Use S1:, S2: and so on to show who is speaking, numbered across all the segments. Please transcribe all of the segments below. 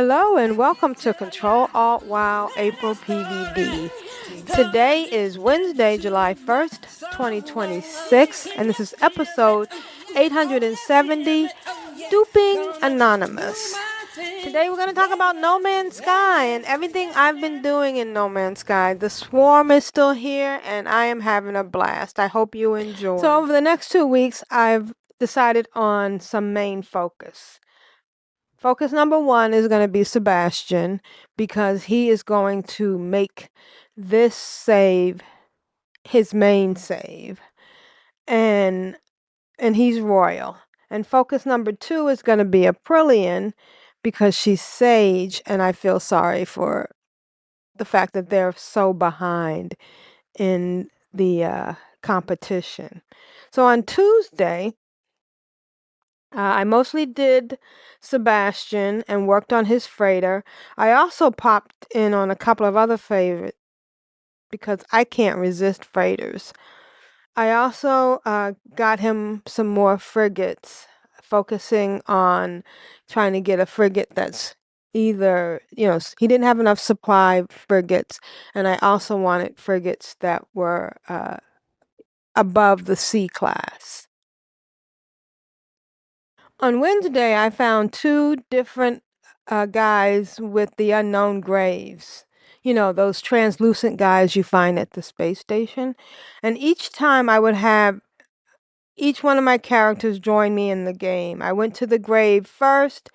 S1: Hello and welcome to Control Alt WoW April PVD. Today is Wednesday, July 1st, 2026, and this is episode 870, Duping Anonymous. Today we're going to talk about No Man's Sky and everything I've been doing in No Man's Sky. The swarm is still here and I am having a blast. I hope you enjoy. So over the next 2 weeks, I've decided on some main focus. Focus number 1 is going to be Sebastian because he is going to make this save his main save. And he's royal. And focus number 2 is going to be Aprillian because she's Sage, and I feel sorry for the fact that they're so behind in the competition. So on Tuesday, I mostly did Sebastian and worked on his freighter. I also popped in on a couple of other favorites because I can't resist freighters. I also got him some more frigates, focusing on trying to get a frigate that's either, he didn't have enough supply frigates, and I also wanted frigates that were above the C class. On Wednesday, I found 2 different guys with the unknown graves. Those translucent guys you find at the space station. And each time I would have each one of my characters join me in the game. I went to the grave first,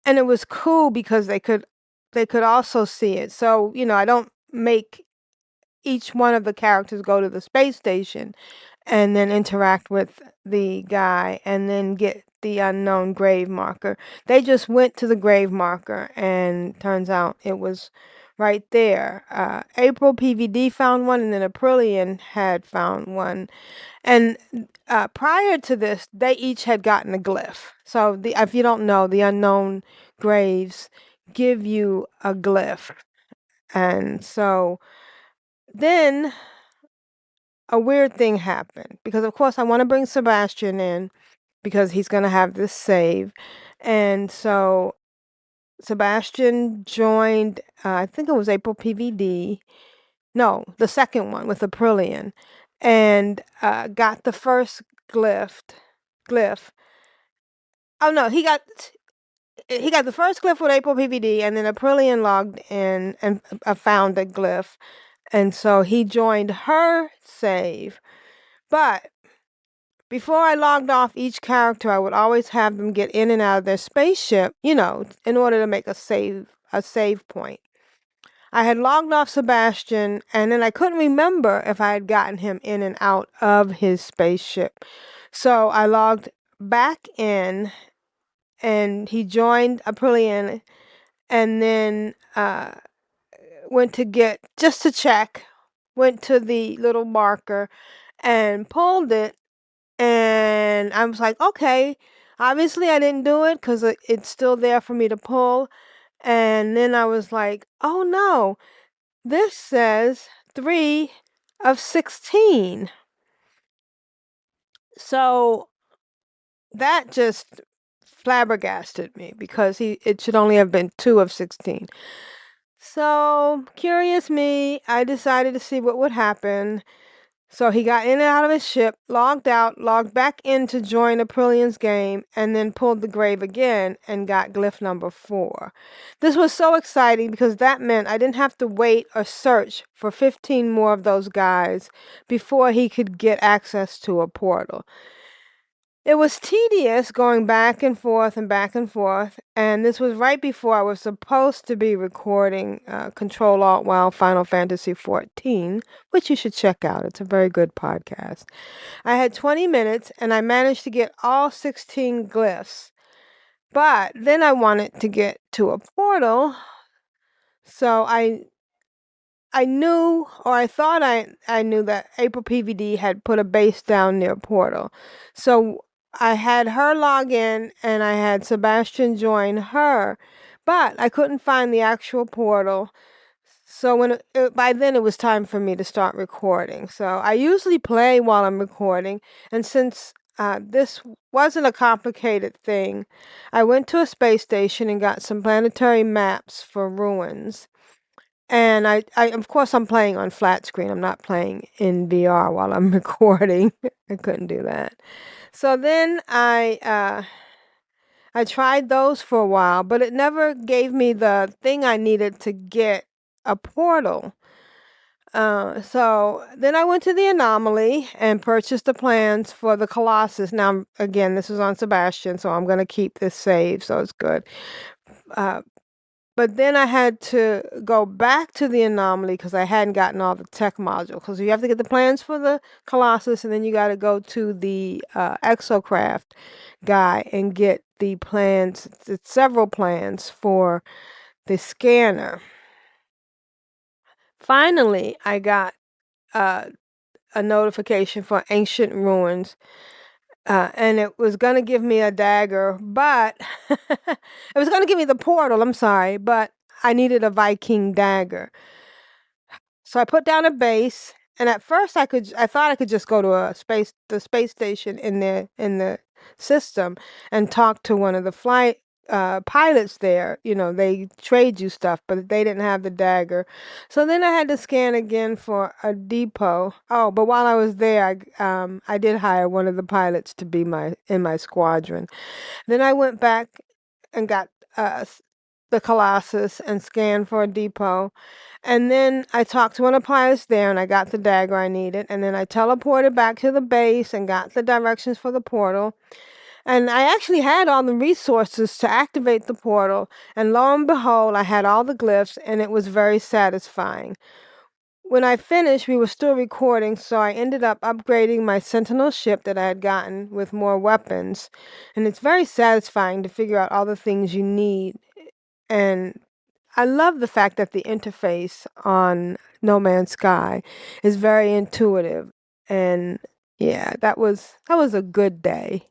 S1: and it was cool because they could also see it. So, I don't make each one of the characters go to the space station and then interact with the guy and then get the unknown grave marker. They just went to the grave marker, and turns out it was right there. April PVD found one, and then Aprillian had found one. And prior to this, they each had gotten a glyph. So if you don't know, the unknown graves give you a glyph. And so then a weird thing happened because, of course, I want to bring Sebastian in because he's going to have this save. And so Sebastian joined, I think it was April PVD. No, the second one with Aprillian, and got the first glyph. Oh no, he got the first glyph with April PVD, and then Aprillian logged in and found a glyph, and so he joined her save. But before I logged off each character, I would always have them get in and out of their spaceship, in order to make a save point. I had logged off Sebastian, and then I couldn't remember if I had gotten him in and out of his spaceship. So I logged back in, and he joined Aprillian, and then went to check, went to the little marker and pulled it, and I was like, okay, obviously I didn't do it because it's still there for me to pull. And then I was like, oh no, this says 3 of 16. So that just flabbergasted me because it should only have been 2 of 16. So, curious me, I decided to see what would happen. So he got in and out of his ship, logged out, logged back in to join Aprillian's game, and then pulled the grave again and got glyph number 4. This was so exciting because that meant I didn't have to wait or search for 15 more of those guys before he could get access to a portal. It was tedious going back and forth, and this was right before I was supposed to be recording Control Alt WoW Final Fantasy XIV, which you should check out. It's a very good podcast. I had 20 minutes, and I managed to get all 16 glyphs, but then I wanted to get to a portal, so I knew, or I thought I knew, that April PVD had put a base down near portal. So I had her log in and I had Sebastian join her, but I couldn't find the actual portal. So by then it was time for me to start recording. So I usually play while I'm recording, and since this wasn't a complicated thing. I went to a space station and got some planetary maps for ruins. And of course, I'm playing on flat screen. I'm not playing in VR while I'm recording. I couldn't do that. So then I tried those for a while, but it never gave me the thing I needed to get a portal. So then I went to the Anomaly and purchased the plans for the Colossus. Now, again, this is on Sebastian, so I'm going to keep this saved, so it's good. But then I had to go back to the Anomaly because I hadn't gotten all the tech module. Because you have to get the plans for the Colossus, and then you got to go to the Exocraft guy and get the plans, several plans for the scanner. Finally, I got a notification for Ancient Ruins, and it was going to give me a dagger, but it was going to give me the portal, I'm sorry, but I needed a Viking dagger. So I put down a base, and at first I thought I could just go to the space station in the system and talk to one of the flight pilots there. You know, they trade you stuff, but they didn't have the dagger. So then I had to scan again for a depot. Oh, but while I was there, I did hire one of the pilots to be in my squadron. Then I went back and got the Colossus and scanned for a depot. And then I talked to one of the pilots there and I got the dagger I needed. And then I teleported back to the base and got the directions for the portal. And I actually had all the resources to activate the portal. And lo and behold, I had all the glyphs and it was very satisfying. When I finished, we were still recording, so I ended up upgrading my Sentinel ship that I had gotten with more weapons. And it's very satisfying to figure out all the things you need. And I love the fact that the interface on No Man's Sky is very intuitive. And yeah, that was a good day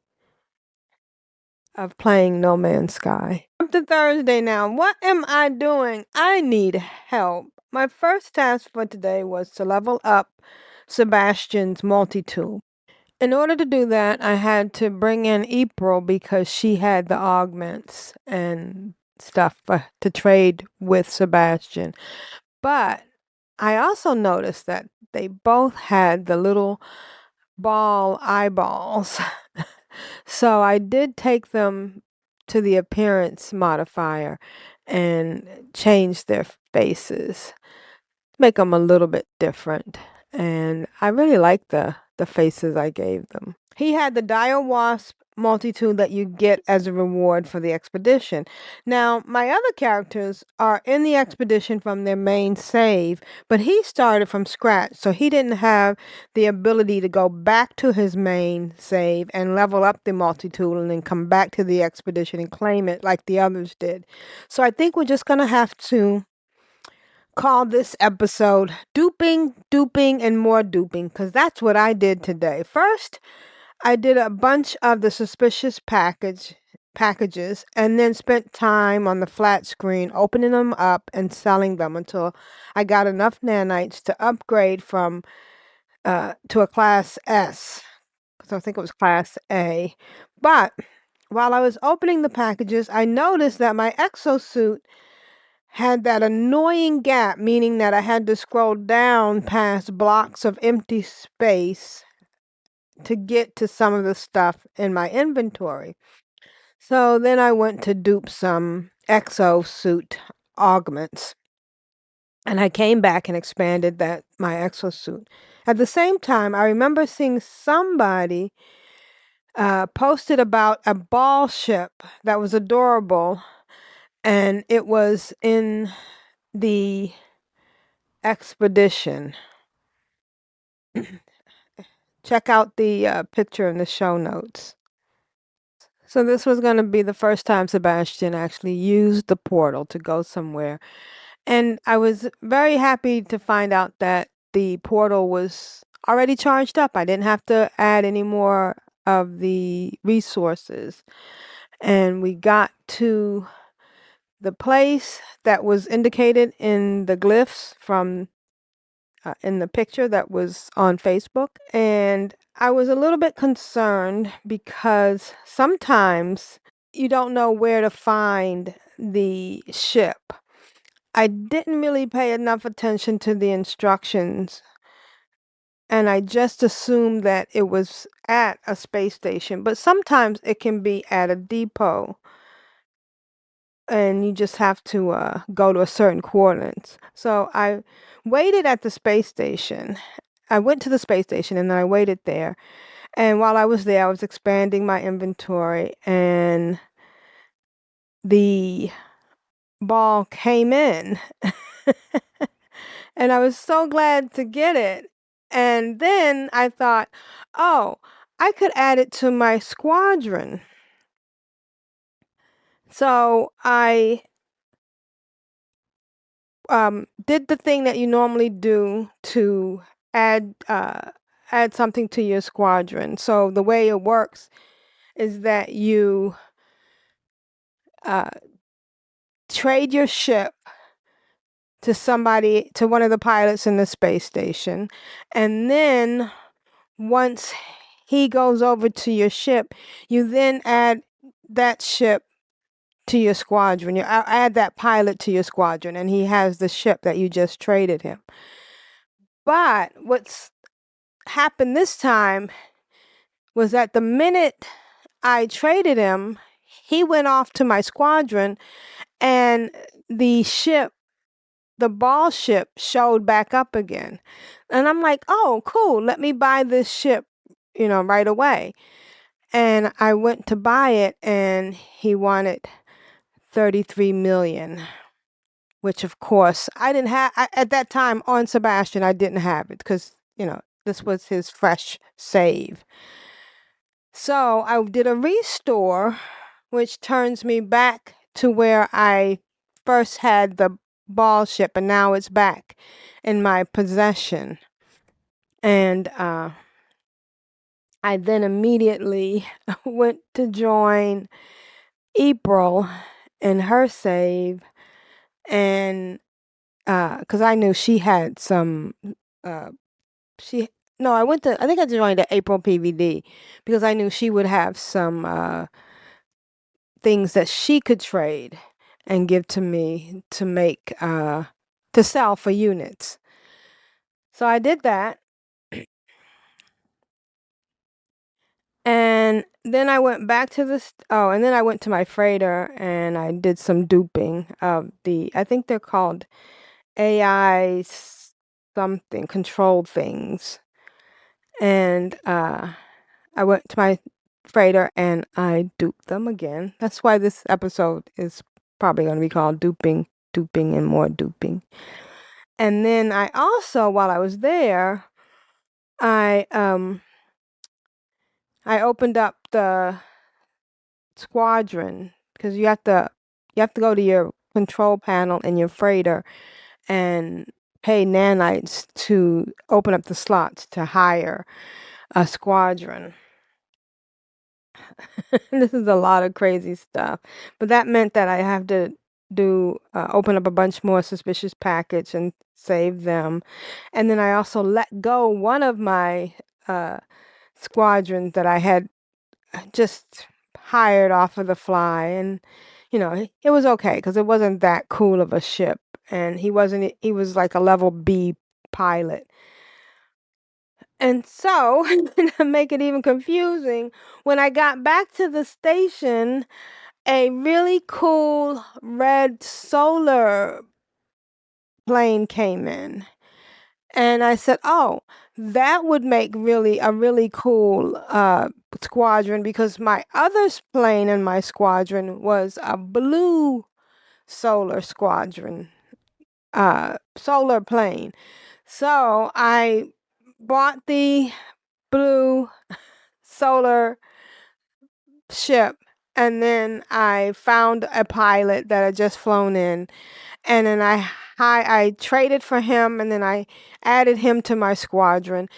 S1: of playing No Man's Sky. Up to Thursday now. What am I doing? I need help. My first task for today was to level up Sebastian's multi-tool. In order to do that, I had to bring in April because she had the augments and stuff to trade with Sebastian. But I also noticed that they both had the little ball eyeballs. So I did take them to the appearance modifier and change their faces, make them a little bit different. And I really like the faces I gave them. He had the Dire Wasp multi-tool that you get as a reward for the expedition. Now, my other characters are in the expedition from their main save, but he started from scratch, so he didn't have the ability to go back to his main save and level up the multi-tool and then come back to the expedition and claim it like the others did. So I think we're just going to have to call this episode Duping, Duping, and More Duping, because that's what I did today. First, I did a bunch of the suspicious packages and then spent time on the flat screen opening them up and selling them until I got enough nanites to upgrade from to a class S, because I think it was class A. But while I was opening the packages, I noticed that my exosuit had that annoying gap, meaning that I had to scroll down past blocks of empty space to get to some of the stuff in my inventory. So then I went to dupe some exosuit augments. And I came back and expanded my exosuit. At the same time, I remember seeing somebody posted about a ball ship that was adorable, and it was in the expedition. Check out the picture in the show notes. So this was going to be the first time Sebastian actually used the portal to go somewhere. And I was very happy to find out that the portal was already charged up. I didn't have to add any more of the resources. And we got to the place that was indicated in the glyphs from in the picture that was on Facebook. And I was a little bit concerned because sometimes you don't know where to find the ship. I didn't really pay enough attention to the instructions, and I just assumed that it was at a space station. But sometimes it can be at a depot, and you just have to go to a certain coordinates. So I waited at the space station. I went to the space station and then I waited there. And while I was there, I was expanding my inventory, and the ball came in. And I was so glad to get it. And then I thought, oh, I could add it to my squadron. So I did the thing that you normally do to add add something to your squadron. So the way it works is that you uh, trade your ship to somebody, to one of the pilots in the space station, and then once he goes over to your ship, you then add that ship to your squadron. You add that pilot to your squadron, and he has the ship that you just traded him. But what's happened this time was that the minute I traded him, he went off to my squadron, and the ship, the ball ship, showed back up again. And I'm like, oh, cool, let me buy this ship, right away. And I went to buy it, and he wanted 33 million, which of course I didn't have at that time on Sebastian. I didn't have it because, this was his fresh save. So I did a restore, which turns me back to where I first had the ball ship, and now it's back in my possession. And I then immediately went to join April in her save, and because I knew she had some, she no, I think I joined the April PVD because I knew she would have some things that she could trade and give to me to make to sell for units. So I did that. And then I went back to and then I went to my freighter and I did some duping of I think they're called AI something, control things. And I went to my freighter and I duped them again. That's why this episode is probably going to be called Duping, Duping, and More Duping. And then I also, while I was there, I opened up the squadron because you have to go to your control panel in your freighter and pay nanites to open up the slots to hire a squadron. This is a lot of crazy stuff, but that meant that I have to open up a bunch more suspicious packets and save them. And then I also let go one of my squadrons that I had just hired off of the fly, and it was okay because it wasn't that cool of a ship, and he was like a level B pilot. And so, to make it even confusing, when I got back to the station, a really cool red solar plane came in. And I said, oh, that would make a really cool squadron, because my other plane in my squadron was a blue solar squadron, solar plane. So I bought the blue solar ship, and then I found a pilot that had just flown in, and then I traded for him, and then I added him to my squadron,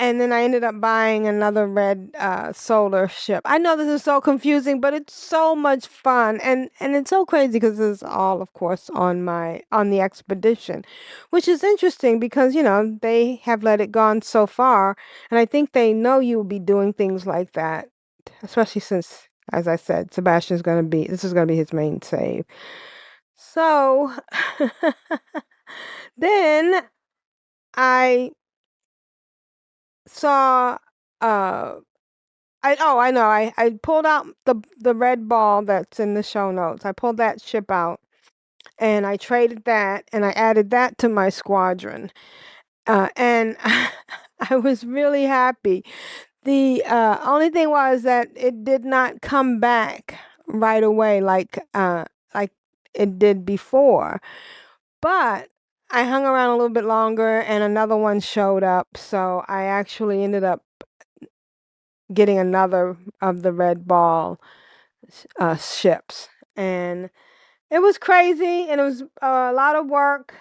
S1: And then I ended up buying another red solar ship. I know this is so confusing, but it's so much fun, and it's so crazy because this is all, of course, on the expedition, which is interesting because they have let it gone so far, and I think they know you will be doing things like that, especially since, as I said, this is gonna be his main save. So then I saw I know. I pulled out the red ball that's in the show notes. I pulled that ship out and I traded that and I added that to my squadron. And I was really happy. The only thing was that it did not come back right away like it did before. But I hung around a little bit longer and another one showed up, so I actually ended up getting another of the red ball ships. And it was crazy and it was a lot of work.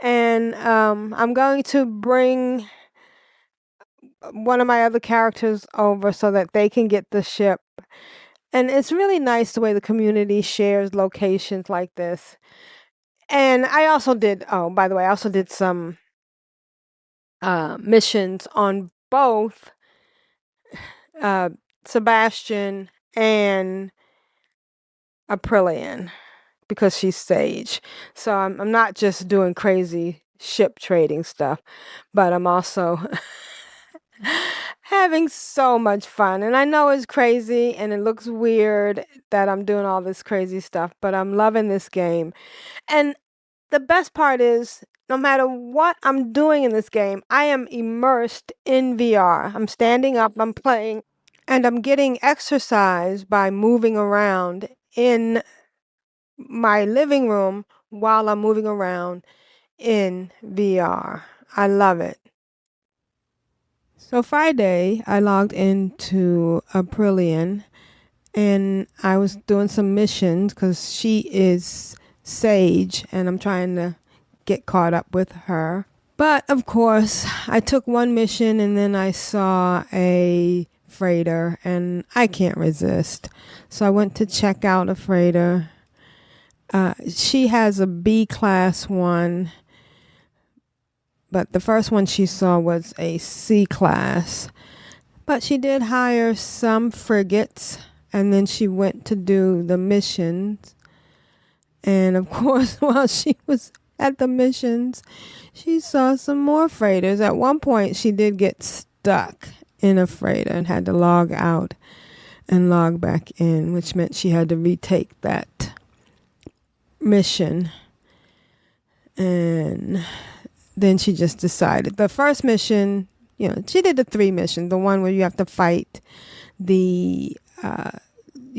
S1: And I'm going to bring one of my other characters over so that they can get the ship. And it's really nice the way the community shares locations like this. And I also did, oh, by the way, I also did some missions on both Sebastian and Aprillian because she's Sage. So I'm not just doing crazy ship trading stuff, but I'm also having so much fun. And I know it's crazy and it looks weird that I'm doing all this crazy stuff, but I'm loving this game. And the best part is, no matter what I'm doing in this game, I am immersed in VR. I'm standing up, I'm playing, and I'm getting exercise by moving around in my living room while I'm moving around in VR. I love it. So Friday, I logged into Aprillian and I was doing some missions because she is Sage and I'm trying to get caught up with her. But of course, I took one mission and then I saw a freighter and I can't resist. So I went to check out a freighter. She has a B class one, but the first one she saw was a C class. But she did hire some frigates and then she went to do the missions. And of course, while she was at the missions, she saw some more freighters. At one point, she did get stuck in a freighter and had to log out and log back in, which meant she had to retake that mission. And then she just decided. The first mission, she did the 3 missions. The one where you have to fight you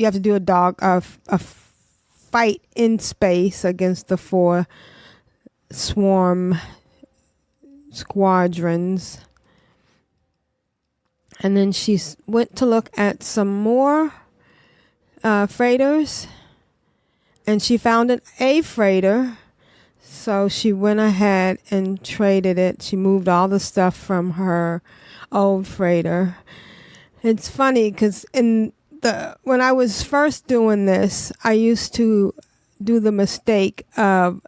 S1: have to do a fight in space against the 4 swarm squadrons. And then she went to look at some more freighters and she found an A freighter. So she went ahead and traded it. She moved all the stuff from her old freighter. It's funny because when I was first doing this, I used to do the mistake of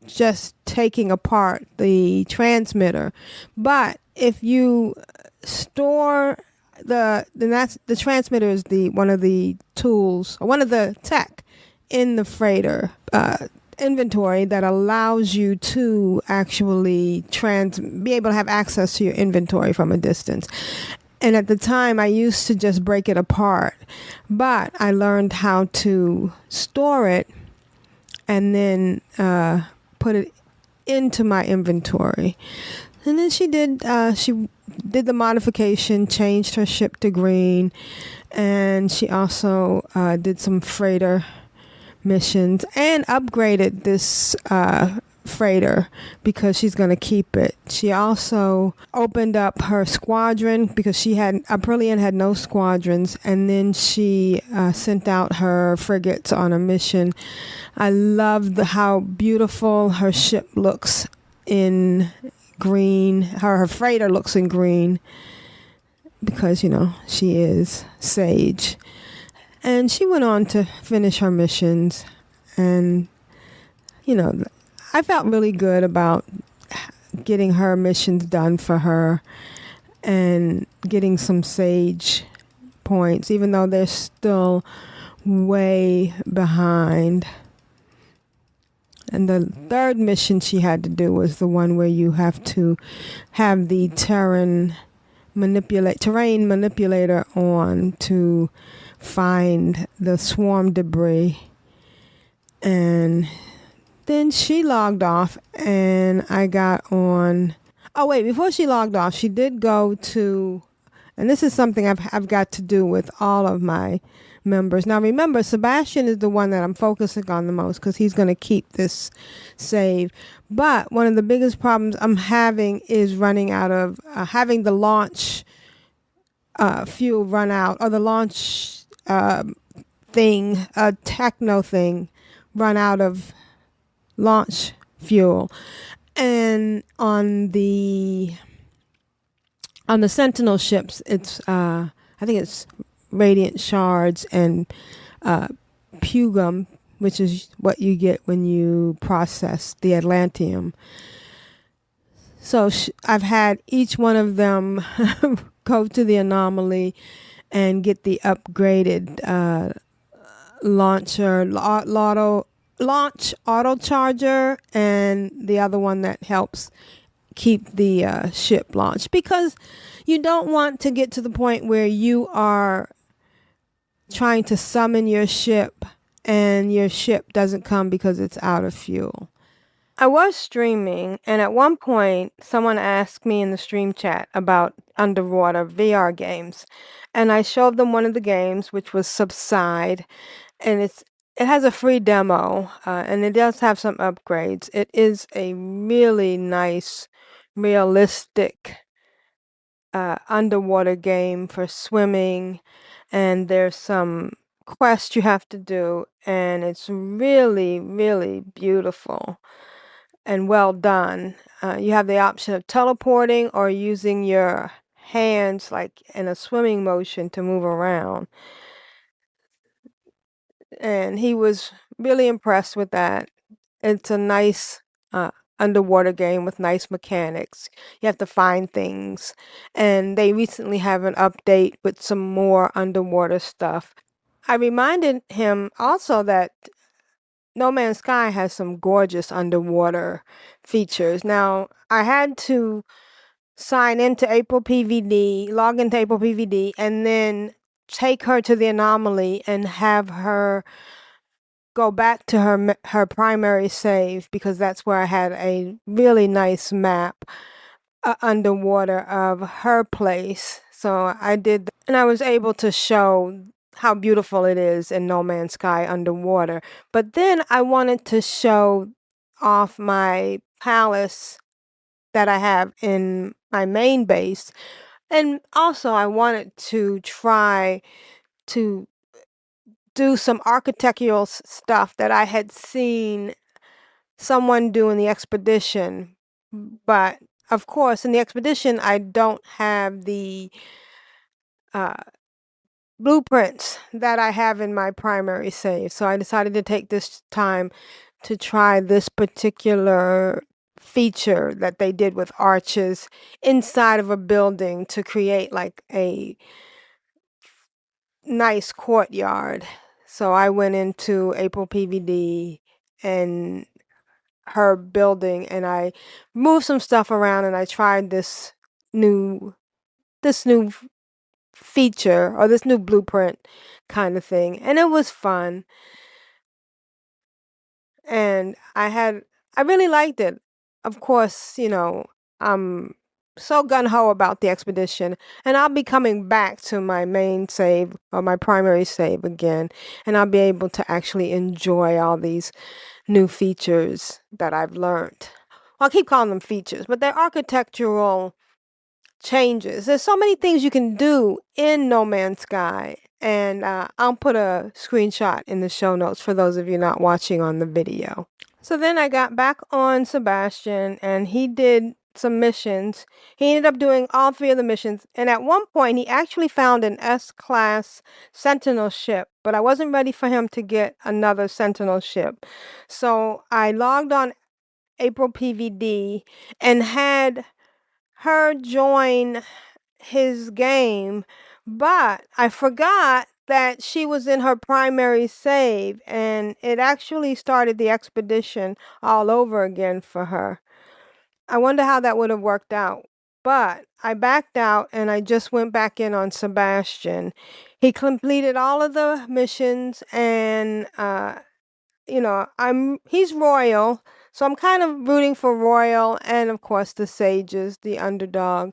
S1: just taking apart the transmitter. But if you store the transmitter is one of the tools or one of the tech in the freighter inventory that allows you to actually be able to have access to your inventory from a distance. And at the time, I used to just break it apart, but I learned how to store it and then put it into my inventory. And then she did the modification, changed her ship to green, and she also did some freighter missions and upgraded this freighter because she's going to keep it. She also opened up her squadron because Aprillian had no squadrons, and then she sent out her frigates on a mission. I love how beautiful her ship looks in green. Her freighter looks in green because, she is Sage. And she went on to finish her missions. And, I felt really good about getting her missions done for her and getting some Sage points, even though they're still way behind. And the third mission she had to do was the one where you have to have the terrain manipulator on to find the swarm debris. And then she logged off and I got on. Oh wait, before she logged off, she did go to, and this is something I've got to do with all of my members. Now remember, Sebastian is the one that I'm focusing on the most because he's going to keep this save. But one of the biggest problems I'm having is running out of, having the launch fuel run out, or the launch techno thing run out of launch fuel. And on the Sentinel ships, it's I think it's radiant shards and pugum, which is what you get when you process the Atlantium. So I've had each one of them go to the anomaly and get the upgraded launch auto charger, and the other one that helps keep the ship launched, because you don't want to get to the point where you are trying to summon your ship and your ship doesn't come because it's out of fuel. I was streaming, and at one point someone asked me in the stream chat about underwater VR games, and I showed them one of the games, which was Subside, and it has a free demo, and it does have some upgrades. It is a really nice, realistic underwater game for swimming, and there's some quests you have to do, and it's really, really beautiful and well done. You have the option of teleporting or using your hands like in a swimming motion to move around. And he was really impressed with that. It's a nice underwater game with nice mechanics. You have to find things. And they recently have an update with some more underwater stuff. I reminded him also that No Man's Sky has some gorgeous underwater features. Now, I had to sign into April PVD, log into April PVD, and then take her to the anomaly and have her go back to her primary save, because that's where I had a really nice map underwater of her place. So I did that, and I was able to show how beautiful it is in No Man's Sky underwater. But then I wanted to show off my palace that I have in my main base. And also I wanted to try to do some architectural stuff that I had seen someone do in the expedition. But of course, in the expedition, I don't have the blueprints that I have in my primary save. So I decided to take this time to try this particular feature that they did with arches inside of a building to create like a nice courtyard. So I went into April PVD and her building, and I moved some stuff around, and I tried this new feature, or this new blueprint kind of thing, and it was fun. And I really liked it. Of course, I'm so gung-ho about the expedition, and I'll be coming back to my main save, or my primary save again, and I'll be able to actually enjoy all these new features that I've learned. Well, I keep calling them features, but they're architectural changes. There's so many things you can do in No Man's Sky, and I'll put a screenshot in the show notes for those of you not watching on the video. So then I got back on Sebastian, and he did some missions. He ended up doing all 3 of the missions. And at one point, he actually found an S-class Sentinel ship, but I wasn't ready for him to get another Sentinel ship. So I logged on April PVD and had her join his game, but I forgot that she was in her primary save, and it actually started the expedition all over again for her. I wonder how that would have worked out. But I backed out and I just went back in on Sebastian. He completed all of the missions, and he's Royal, so I'm kind of rooting for Royal, and of course the Sages, the underdog.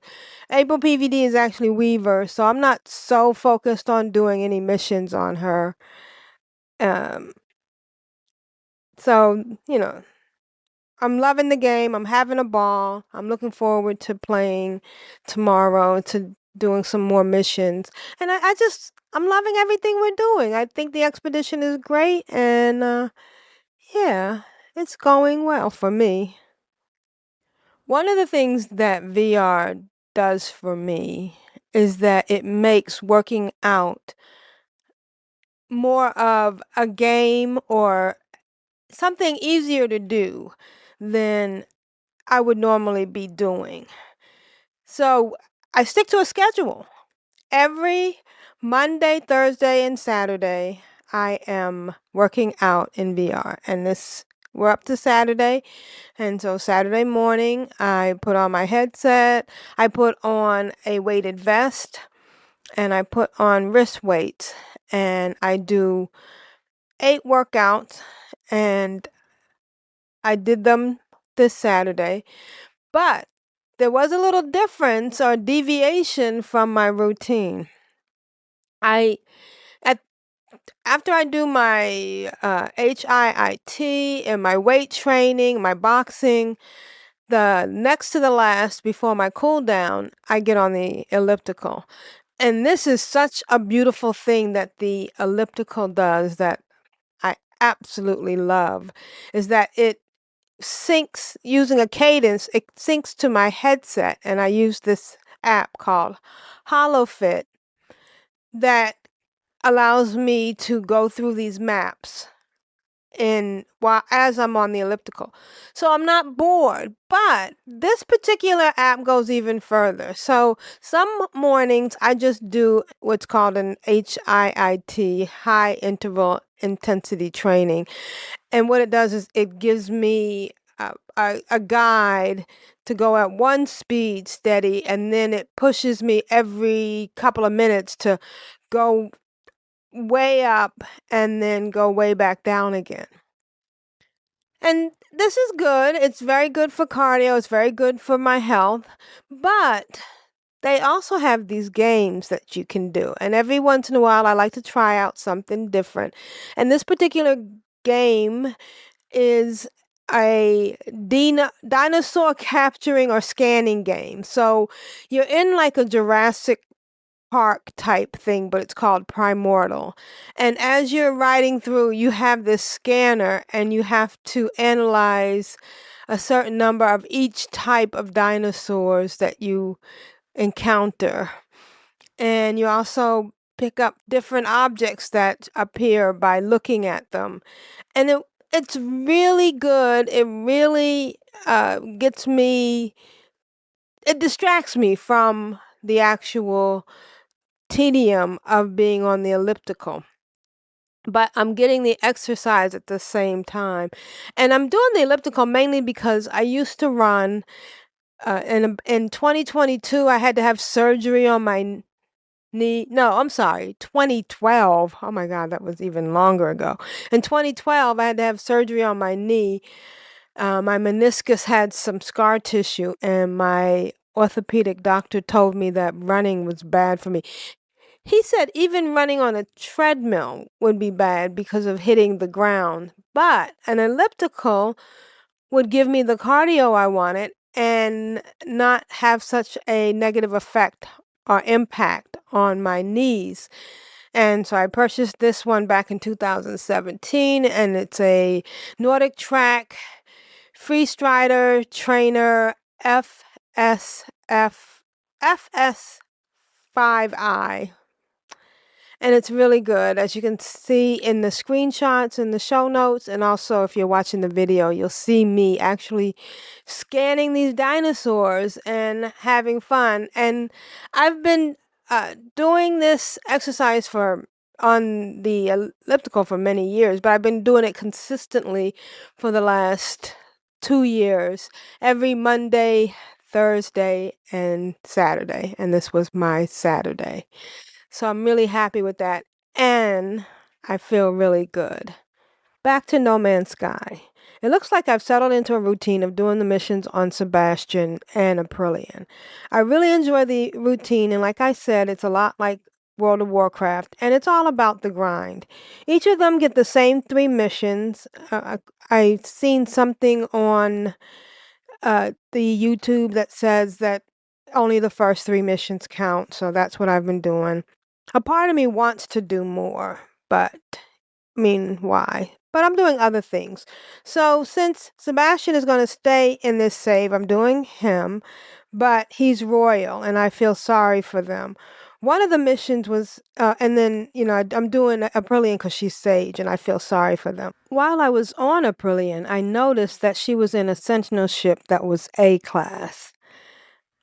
S1: April PVD is actually Weaver, so I'm not so focused on doing any missions on her. Um, so I'm loving the game. I'm having a ball. I'm looking forward to playing tomorrow, to doing some more missions, and I'm loving everything we're doing. I think the expedition is great, and yeah, it's going well for me. One of the things that VR does for me is that it makes working out more of a game or something easier to do than I would normally be doing. So I stick to a schedule. Every Monday, Thursday, and Saturday, I am working out in VR. And we're up to Saturday. And so Saturday morning, I put on my headset, I put on a weighted vest, and I put on wrist weights. And I do 8 workouts, and I did them this Saturday. But there was a little difference or deviation from my routine. After I do my HIIT and my weight training, my boxing, the next to the last before my cool down, I get on the elliptical. And this is such a beautiful thing that the elliptical does that I absolutely love, is that it syncs using a cadence, it syncs to my headset, and I use this app called HoloFit that allows me to go through these maps as I'm on the elliptical. So I'm not bored, but this particular app goes even further. So some mornings I just do what's called an HIIT, high interval intensity training. And what it does is it gives me a guide to go at one speed steady, and then it pushes me every couple of minutes to go way up and then go way back down again. And this is good. It's very good for cardio. It's very good for my health. But they also have these games that you can do. And every once in a while, I like to try out something different. And this particular game is a dinosaur capturing or scanning game. So you're in like a Jurassic Park type thing, but it's called Primordial. And as you're riding through, you have this scanner and you have to analyze a certain number of each type of dinosaurs that you encounter. And you also pick up different objects that appear by looking at them. And it's really good. It really it distracts me from the actual tedium of being on the elliptical, but I'm getting the exercise at the same time. And I'm doing the elliptical mainly because I used to run, in 2022 I had to have surgery on my knee. No, I'm sorry, 2012. Oh my God, that was even longer ago. In 2012 I had to have surgery on my knee. My meniscus had some scar tissue, and my orthopedic doctor told me that running was bad for me. He said even running on a treadmill would be bad because of hitting the ground, but an elliptical would give me the cardio I wanted and not have such a negative effect or impact on my knees. And so I purchased this one back in 2017, and it's a Nordic Track Freestrider Trainer FS5I. And it's really good, as you can see in the screenshots in the show notes, and also if you're watching the video, you'll see me actually scanning these dinosaurs and having fun. And I've been doing this exercise on the elliptical for many years, but I've been doing it consistently for the last 2 years, every Monday, Thursday, and Saturday. And this was my Saturday. So I'm really happy with that. And I feel really good. Back to No Man's Sky. It looks like I've settled into a routine of doing the missions on Sebastian and Aprillian. I really enjoy the routine, and like I said, it's a lot like World of Warcraft, and it's all about the grind. Each of them get the same 3 missions. I've seen something on the YouTube that says that only the first 3 missions count, so that's what I've been doing. A part of me wants to do more, but why? But I'm doing other things. So since Sebastian is going to stay in this save, I'm doing him, but he's royal, and I feel sorry for them. One of the missions was, and then, I'm doing Aprillian because she's Sage, and I feel sorry for them. While I was on Aprillian, I noticed that she was in a Sentinel ship that was A class.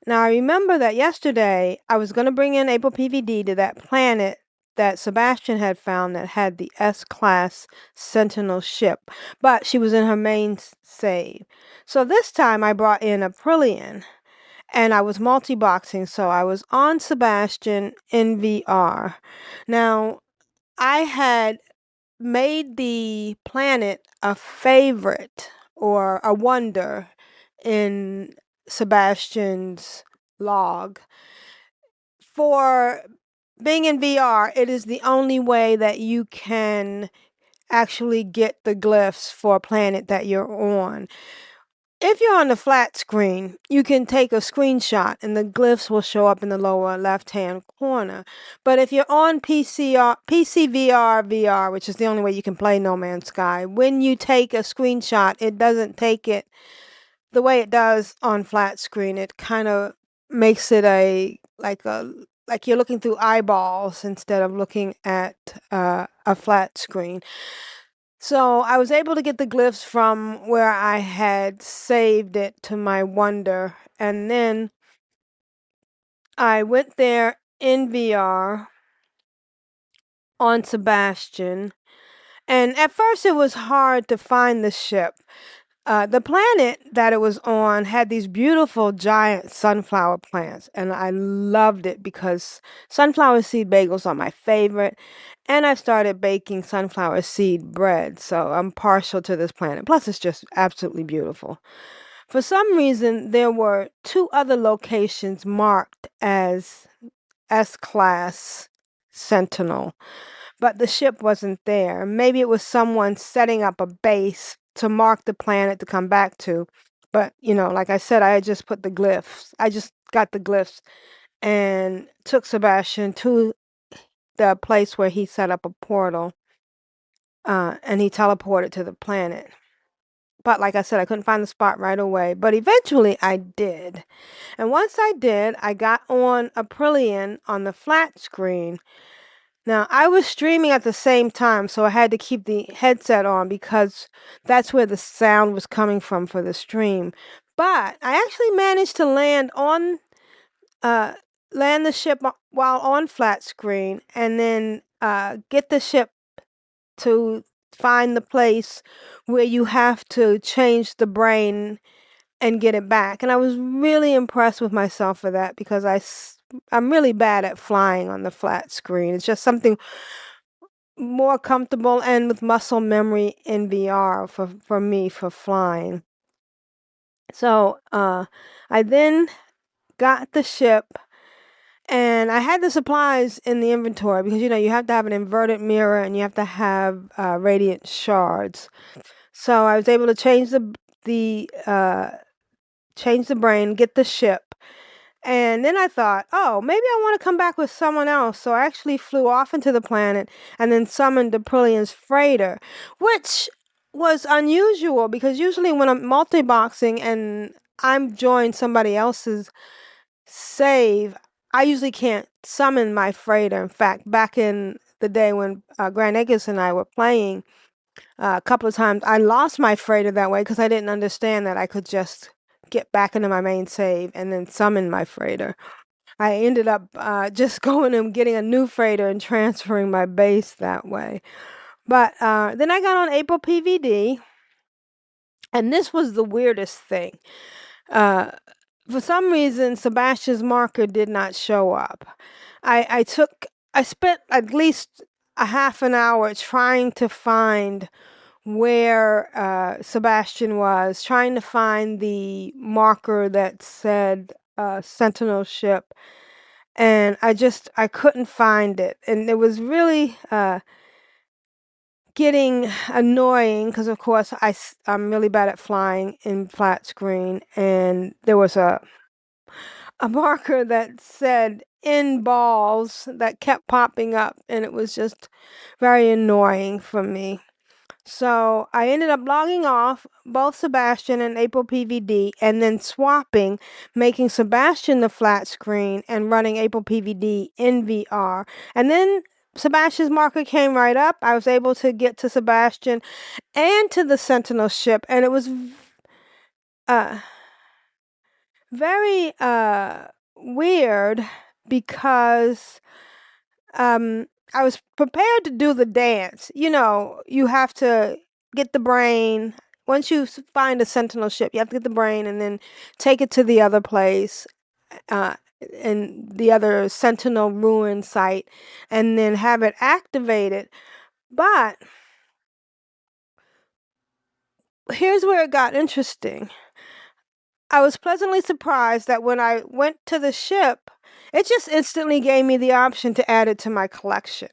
S1: Now, I remember that yesterday I was going to bring in April PVD to that planet that Sebastian had found that had the S-class Sentinel ship, but she was in her main save. So this time I brought in Aprillian, and I was multi-boxing, so I was on Sebastian in VR. Now, I had made the planet a favorite or a wonder in Sebastian's log. For being in VR, it is the only way that you can actually get the glyphs for a planet that you're on. If you're on the flat screen, you can take a screenshot and the glyphs will show up in the lower left-hand corner. But if you're on PC VR, which is the only way you can play No Man's Sky, when you take a screenshot, it doesn't take it the way it does on flat screen. It kind of makes it like you're looking through eyeballs instead of looking at a flat screen. So I was able to get the glyphs from where I had saved it to my wonder, and then I went there in VR on Sebastian, and at first it was hard to find the ship. The planet that it was on had these beautiful giant sunflower plants, and I loved it because sunflower seed bagels are my favorite, and I started baking sunflower seed bread, so I'm partial to this planet. Plus, it's just absolutely beautiful. For some reason, there were 2 other locations marked as S-class Sentinel, but the ship wasn't there. Maybe it was someone setting up a base to mark the planet to come back to. But, like I said, I had just put the glyphs. I just got the glyphs and took Sebastian to the place where he set up a portal, and he teleported to the planet. But like I said, I couldn't find the spot right away. But eventually I did. And once I did, I got on Aprillian on the flat screen. Now, I was streaming at the same time, so I had to keep the headset on because that's where the sound was coming from for the stream. But I actually managed to land the ship while on flat screen, and then get the ship to find the place where you have to change the brain and get it back. And I was really impressed with myself for that because I'm really bad at flying on the flat screen. It's just something more comfortable and with muscle memory in VR for me for flying. So I then got the ship, and I had the supplies in the inventory because you have to have an inverted mirror and you have to have radiant shards. So I was able to change change the brain, get the ship. And then I thought, oh, maybe I want to come back with someone else. So I actually flew off into the planet and then summoned Aprillian's freighter, which was unusual because usually when I'm multi-boxing and I'm joined somebody else's save, I usually can't summon my freighter. In fact, back in the day when Grand Acres and I were playing, a couple of times I lost my freighter that way because I didn't understand that I could just get back into my main save and then summon my freighter. I ended up just going and getting a new freighter and transferring my base that way. But then I got on April PVD, and this was the weirdest thing. Uh, for some reason, Sebastian's marker did not show up. I spent at least a half an hour trying to find where Sebastian was, trying to find the marker that said Sentinel ship, and I couldn't find it, and it was really getting annoying because, of course, I'm really bad at flying in flat screen, and there was a marker that said in balls that kept popping up, and it was just very annoying for me. So I ended up logging off both Sebastian and April PVD and then swapping, making Sebastian the flat screen and running April PVD in VR. And then Sebastian's marker came right up. I was able to get to Sebastian and to the Sentinel ship, and it was uh, very weird because I was prepared to do the dance. You know, you have to get the brain. Once you find a Sentinel ship, you have to get the brain and then take it to the other place, uh, and the other Sentinel ruin site, and then have it activated. But here's where it got interesting. I was pleasantly surprised that when I went to the ship, it just instantly gave me the option to add it to my collection.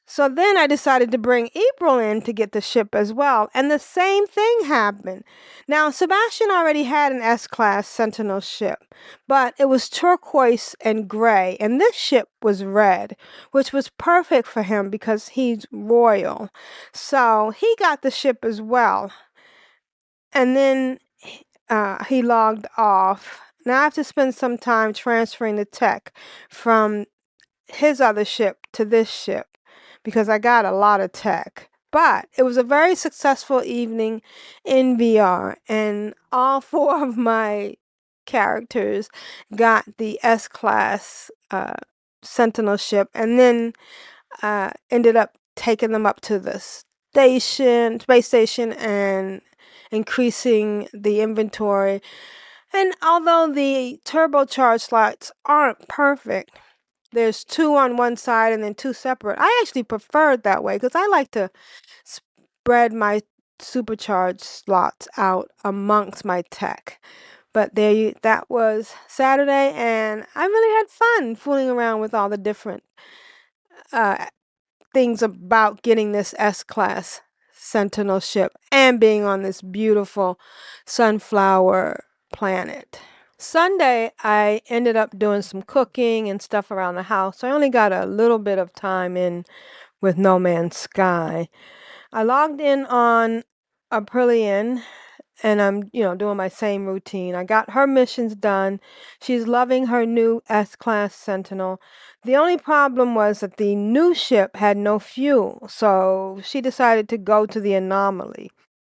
S1: So then I decided to bring April in to get the ship as well, and the same thing happened. Now, Sebastian already had an S-class Sentinel ship, but it was turquoise and gray, and this ship was red, which was perfect for him because he's royal. So he got the ship as well, and then he logged off. Now I have to spend some time transferring the tech from his other ship to this ship because I got a lot of tech. But it was a very successful evening in VR, and all four of my characters got the S class Sentinel ship, and then ended up taking them up to the space station, and increasing the inventory. And although the turbocharged slots aren't perfect, there's two on one side and then two separate. I actually prefer it that way because I like to spread my supercharged slots out amongst my tech. But that was Saturday, and I really had fun fooling around with all the different uh, things about getting this S-class Sentinel ship and being on this beautiful sunflower planet. Sunday, I ended up doing some cooking and stuff around the house. So I only got a little bit of time in with No Man's Sky. I logged in on Aprillian, and I'm, doing my same routine. I got her missions done. She's loving her new S-class Sentinel. The only problem was that the new ship had no fuel, so she decided to go to the anomaly.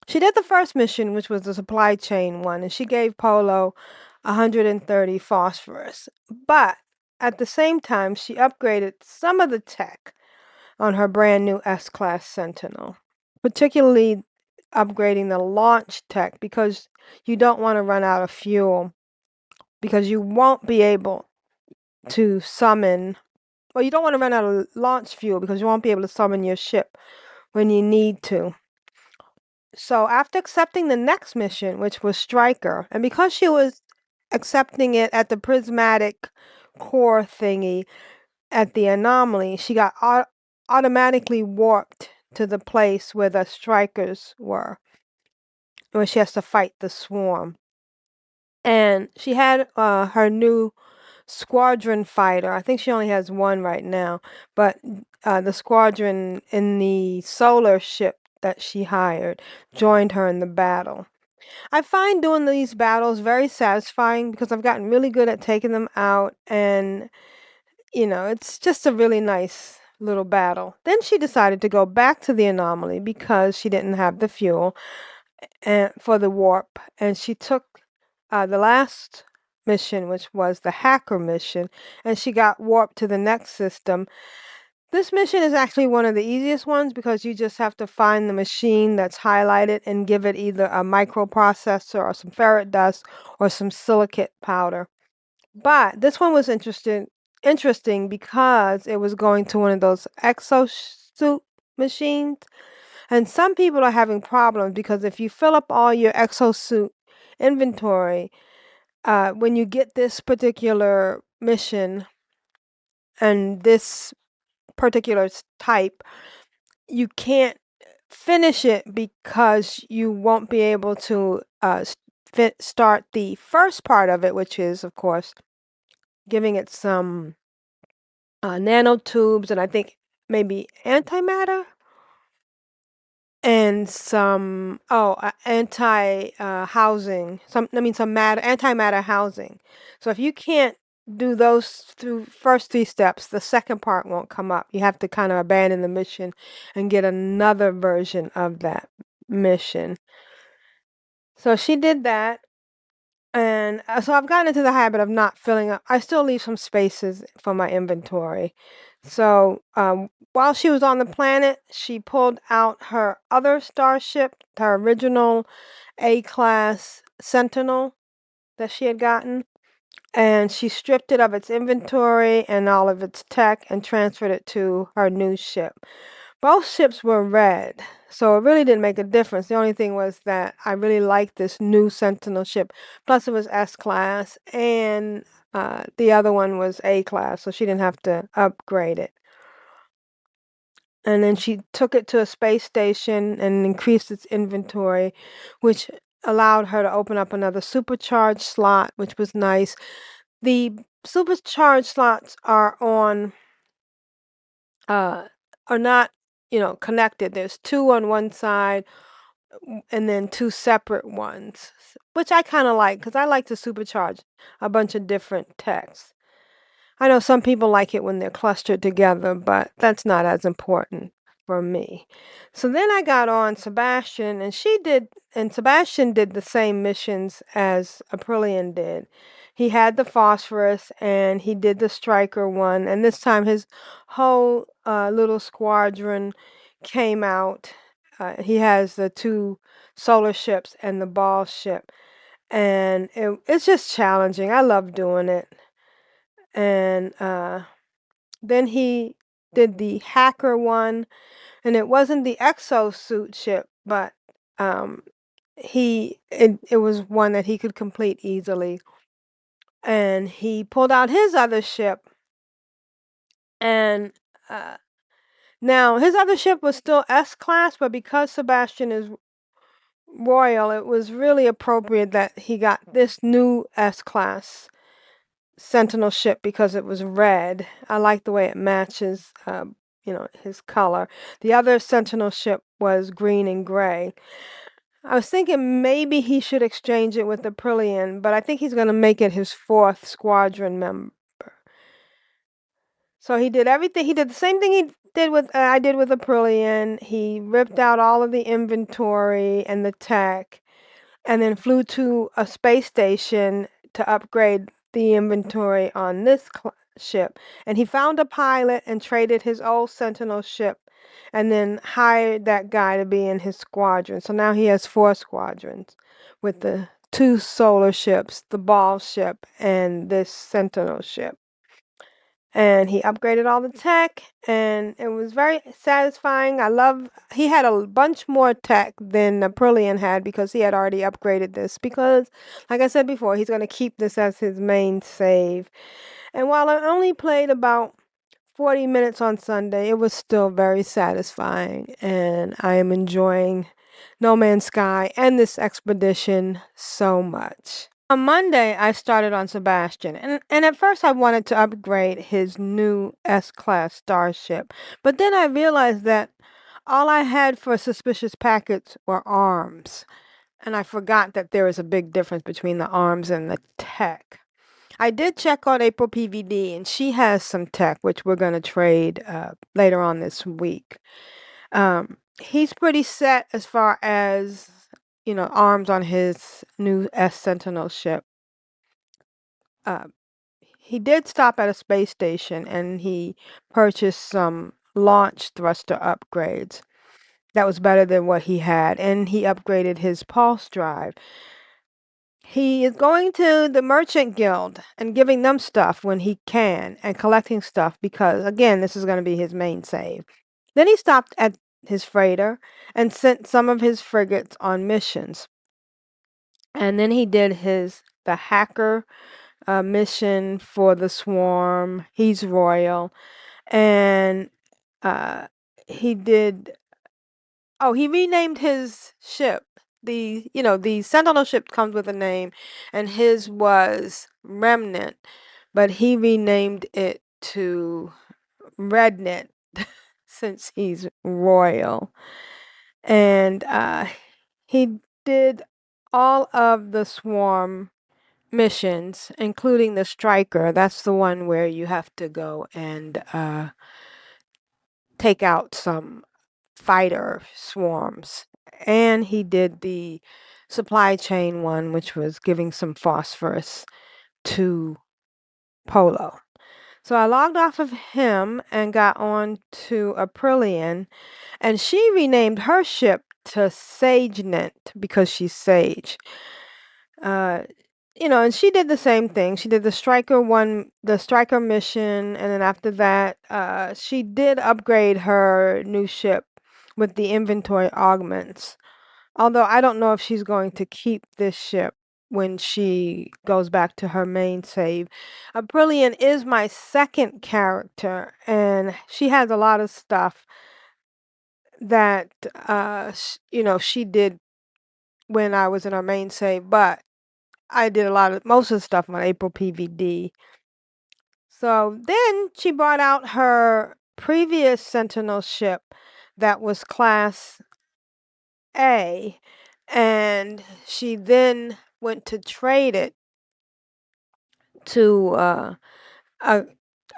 S1: She did the first mission, which was the supply chain one, and she gave Polo 130 phosphorus. But at the same time, she upgraded some of the tech on her brand new S-class Sentinel, particularly upgrading the launch tech because you don't want to run out of fuel, because you won't be able to summon, well, you don't want to run out of launch fuel because you won't be able to summon your ship when you need to. So after accepting the next mission, which was Striker, and because she was accepting it at the prismatic core thingy at the anomaly, she got automatically warped to the place where the strikers were, where she has to fight the swarm. And she had her new squadron fighter. I think she only has one right now, but the squadron in the solar ship that she hired joined her in the battle. I find doing these battles very satisfying because I've gotten really good at taking them out, and it's just a really nice little battle. Then she decided to go back to the anomaly because she didn't have the fuel and for the warp, and she took the last mission, which was the hacker mission, and she got warped to the next system. This mission is actually one of the easiest ones because you just have to find the machine that's highlighted and give it either a microprocessor or some ferret dust or some silicate powder. But this one was interesting because it was going to one of those exosuit machines. And some people are having problems because if you fill up all your exosuit inventory, when you get this particular mission and this particular type, you can't finish it because you won't be able to start the first part of it, which is, of course, giving it some nanotubes and I think maybe antimatter and some anti housing, some matter, antimatter housing. So if you can't do those first three steps, the second part won't come up. You have to kind of abandon the mission and get another version of that mission. So she did that, and so I've gotten into the habit of not filling up. I still leave some spaces for my inventory. So while she was on the planet, she pulled out her other starship, her original A-class Sentinel that she had gotten, and she stripped it of its inventory and all of its tech and transferred it to her new ship. Both ships were red, so it really didn't make a difference. The only thing was that I really liked this new Sentinel ship. Plus, it was S-class, and the other one was A-class, so she didn't have to upgrade it. And then she took it to a space station and increased its inventory, which allowed her to open up another supercharged slot, which was nice. The supercharged slots are not connected. There's two on one side and then two separate ones, which I kind of like because I like to supercharge a bunch of different techs. I know some people like it when they're clustered together, but that's not as important for me. So then I got on Sebastian, and Sebastian did the same missions as Aprillian did. He had the phosphorus and he did the striker one, and this time his whole little squadron came out. He has the two solar ships and the ball ship, and it's just challenging. I love doing it. And then he did the hacker one, and it wasn't the exosuit ship, but it was one that he could complete easily. And he pulled out his other ship, and now his other ship was still S-class, but because Sebastian is royal, it was really appropriate that he got this new S-class Sentinel ship because it was red. I like the way it matches, his color. The other Sentinel ship was green and gray. I was thinking maybe he should exchange it with the Aprillian, but I think he's going to make it his fourth squadron member. So he did everything. He did the same thing he did with I did with Aprillian. He ripped out all of the inventory and the tech, and then flew to a space station to upgrade the inventory on this ship. And he found a pilot and traded his old Sentinel ship and then hired that guy to be in his squadron. So now he has 4 squadrons with the 2 solar ships, the ball ship, and this Sentinel ship. And he upgraded all the tech, and it was very satisfying. He had a bunch more tech than Aprillian had because he had already upgraded this because, like I said before, he's going to keep this as his main save. And while I only played about 40 minutes on Sunday, it was still very satisfying, and I am enjoying No Man's Sky and this expedition so much. On Monday, I started on Sebastian, and at first I wanted to upgrade his new S-class starship, but then I realized that all I had for suspicious packets were arms, and I forgot that there is a big difference between the arms and the tech. I did check on April PVD, and she has some tech, which we're going to trade later on this week. He's pretty set as far as, arms on his new S Sentinel ship. He did stop at a space station, and he purchased some launch thruster upgrades. That was better than what he had, and he upgraded his pulse drive. He is going to the Merchant Guild and giving them stuff when he can and collecting stuff because, again, this is going to be his main save. Then he stopped at his freighter and sent some of his frigates on missions. And then he did the hacker mission for the swarm. He's royal. And he did. Oh, he renamed his ship. The Sentinel ship comes with a name, and his was Remnant, but he renamed it to Rednet since he's royal. And he did all of the swarm missions, including the striker. That's the one where you have to go and take out some fighter swarms. And he did the supply chain one, which was giving some phosphorus to Polo. So I logged off of him and got on to Aprillian, and she renamed her ship to SageNet because she's Sage. And she did the same thing. She did the striker mission, and then after that, she did upgrade her new ship with the inventory augments. Although I don't know if she's going to keep this ship when she goes back to her main save. Aprillian is my second character, and she has a lot of stuff that she did when I was in her main save, but I did most of the stuff on April PVD. So then she brought out her previous Sentinel ship that was Class A, and she then went to trade it to a, an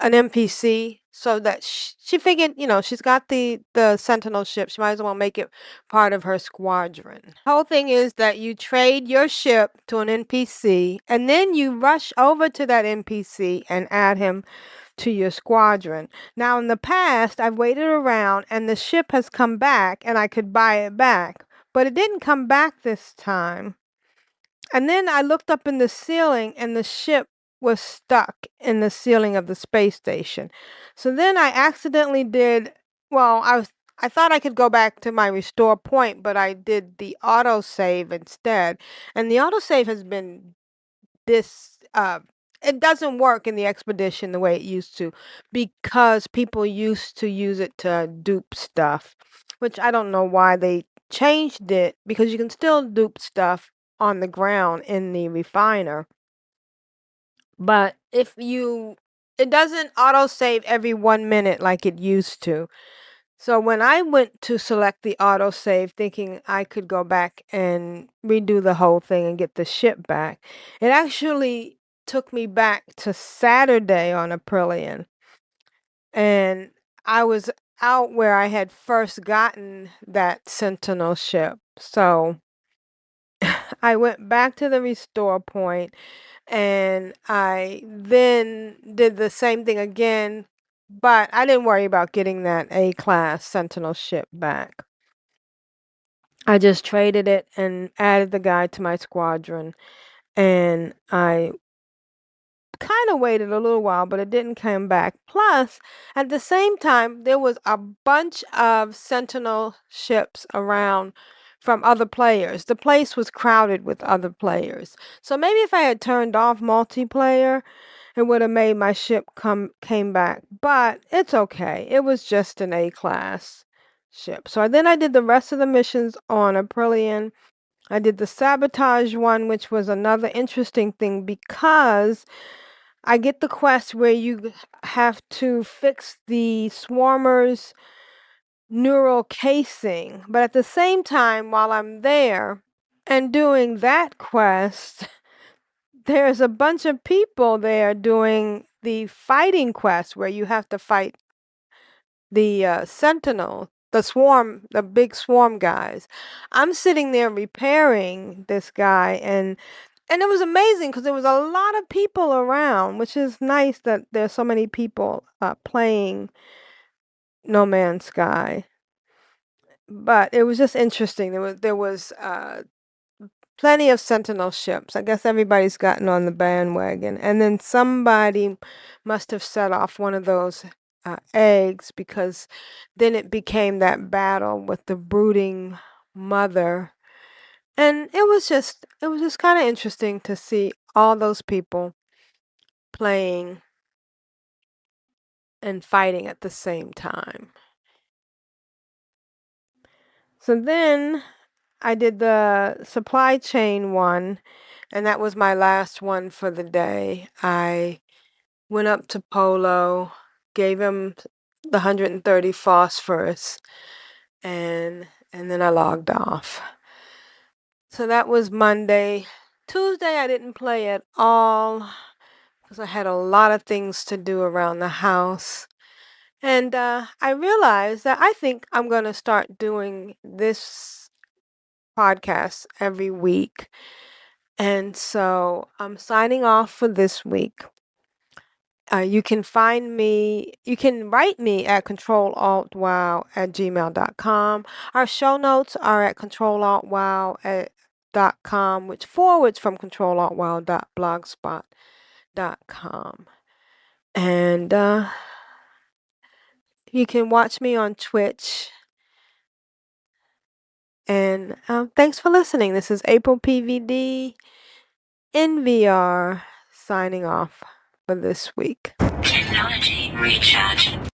S1: NPC so that she figured, she's got the Sentinel ship. She might as well make it part of her squadron. The whole thing is that you trade your ship to an NPC, and then you rush over to that NPC and add him to your squadron. Now, in the past, I've waited around, and the ship has come back, and I could buy it back. But it didn't come back this time. And then I looked up in the ceiling, and the ship was stuck in the ceiling of the space station. So then I accidentally I thought I could go back to my restore point, but I did the autosave instead. And the autosave has been it doesn't work in the expedition the way it used to because people used to use it to dupe stuff, which I don't know why they changed it, because you can still dupe stuff on the ground in the refiner. But it doesn't autosave every 1 minute like it used to. So when I went to select the autosave thinking I could go back and redo the whole thing and get the ship back, it actually took me back to Saturday on Aprillian. And I was out where I had first gotten that Sentinel ship. So I went back to the restore point, and I then did the same thing again, but I didn't worry about getting that A-class Sentinel ship back. I just traded it and added the guy to my squadron, and I kind of waited a little while, but it didn't come back. Plus, at the same time, there was a bunch of Sentinel ships around from other players. The place was crowded with other players. So maybe if I had turned off multiplayer, it would have made my ship came back. But it's okay. It was just an A-class ship. So then I did the rest of the missions on Aprillian. I did the sabotage one, which was another interesting thing because I get the quest where you have to fix the swarmer's neural casing, but at the same time, while I'm there And doing that quest, there's a bunch of people there doing the fighting quest where you have to fight the sentinel, the big swarm guys. I'm sitting there repairing this guy, and it was amazing because there was a lot of people around, which is nice that there's so many people playing No Man's Sky. But it was just interesting. There was plenty of sentinel ships. I guess everybody's gotten on the bandwagon, and then somebody must have set off one of those eggs, because then it became that battle with the brooding mother, and it was just kind of interesting to see all those people playing and fighting at the same time. So then I did the supply chain one, and that was my last one for the day. I went up to Polo, gave him the 130 phosphorus, and then I logged off. So that was Monday. Tuesday I didn't play at all because I had a lot of things to do around the house. And I realized that I think I'm going to start doing this podcast every week. And so I'm signing off for this week. You can write me at controlaltwow@gmail.com. Our show notes are at controlaltwow.com, which forwards from controlaltwow.blogspot.com. And you can watch me on Twitch. And thanks for listening. This is April PVD in VR signing off for this week.
S2: Technology recharge.